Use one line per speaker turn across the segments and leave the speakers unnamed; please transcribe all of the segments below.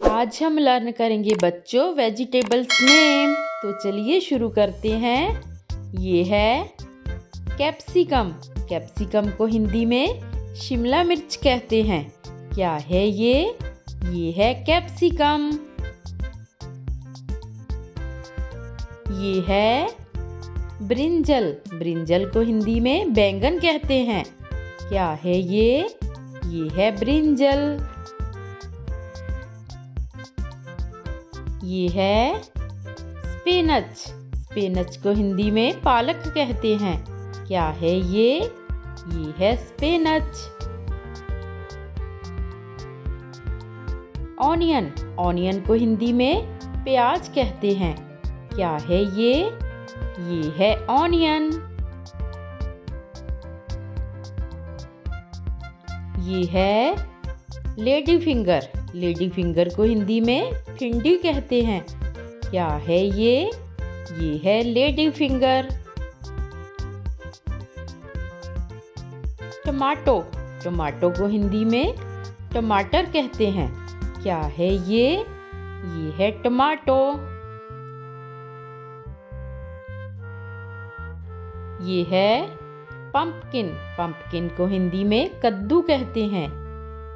आज हम लर्न करेंगे बच्चों वेजिटेबल्स नेम। तो चलिए शुरू करते हैं। ये है कैप्सिकम। कैप्सिकम को हिंदी में शिमला मिर्च कहते हैं। क्या है ये? ये है कैप्सिकम। ये है ब्रिंजल। ब्रिंजल को हिंदी में बैंगन कहते हैं। क्या है ये? ये है ब्रिंजल। ये है स्पिनच। स्पिनच को हिंदी में पालक कहते हैं। क्या है ये? ये है स्पिनच। ऑनियन। ऑनियन को हिंदी में प्याज कहते हैं। क्या है ये? ये है ऑनियन। ये है लेडी फिंगर। लेडी फिंगर को हिंदी में भिंडी कहते हैं। क्या है ये? ये है लेडी फिंगर। टमाटो। टमाटो को हिंदी में टमाटर कहते हैं। क्या है ये? ये है टमाटो। ये है पंपकिन। पंपकिन को हिंदी में कद्दू कहते हैं।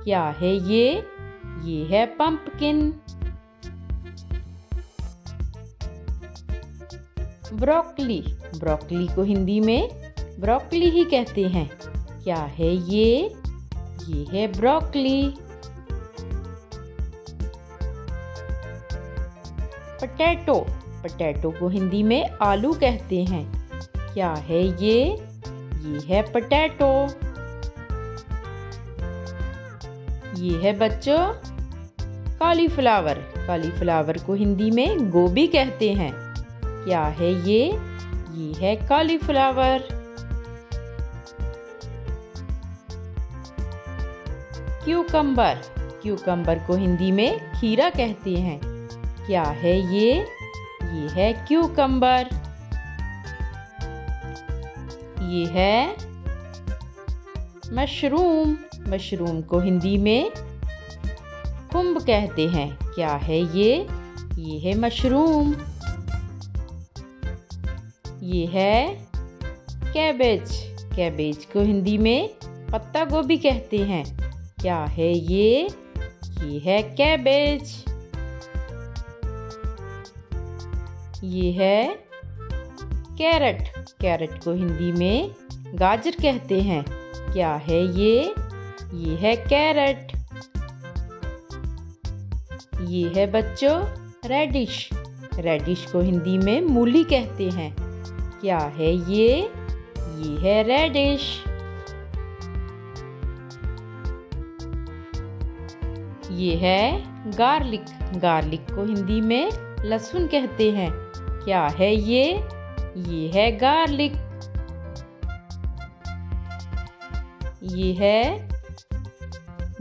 क्या है ये? ये है पंपकिन। ब्रोकली। ब्रोकली को हिंदी में ब्रोकली ही कहते हैं। क्या है ये? ये है ब्रोकली। पोटैटो। पोटैटो को हिंदी में आलू कहते हैं। क्या है ये? ये है पोटैटो। ये है बच्चों कॉलीफ्लावर। कॉलीफ्लावर को हिंदी में गोभी कहते हैं। क्या है ये? ये है कॉलीफ्लावर। क्यूकम्बर। क्यूकम्बर को हिंदी में खीरा कहते हैं। क्या है ये? ये है क्यूकम्बर। ये है मशरूम। मशरूम को हिंदी में खुम्ब कहते हैं। क्या है ये? ये है मशरूम। ये है कैबेज। कैबेज को हिंदी में पत्ता गोभी कहते हैं। क्या है ये? ये है कैबेज। ये है कैरेट। कैरेट को हिंदी में गाजर कहते हैं। क्या है ये? ये है कैरेट। ये है बच्चों रेडिश। रेडिश को हिंदी में मूली कहते हैं। क्या है ये? ये है रेडिश। ये है गार्लिक। गार्लिक को हिंदी में लहसुन कहते हैं। क्या है ये? ये है गार्लिक। ये है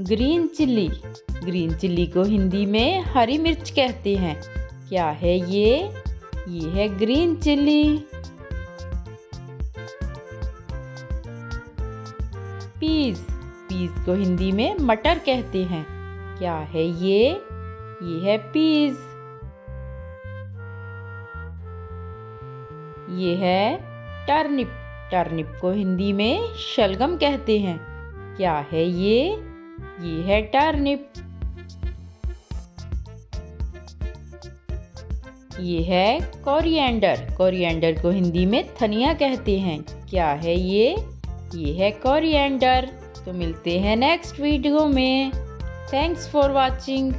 ग्रीन चिल्ली। ग्रीन चिल्ली को हिंदी में हरी मिर्च कहते हैं। क्या है ये? ये है ग्रीन चिल्ली। पीज। पीज को हिंदी में मटर कहते हैं। क्या है ये? ये है पीज। ये है टर्निप। टर्निप को हिंदी में शलगम कहते हैं। क्या है ये? ये है टर्निप। ये है कोरिएंडर। कोरिएंडर को हिंदी में धनिया कहते हैं। क्या है ये? ये है कोरिएंडर। तो मिलते हैं नेक्स्ट वीडियो में। Thanks for watching.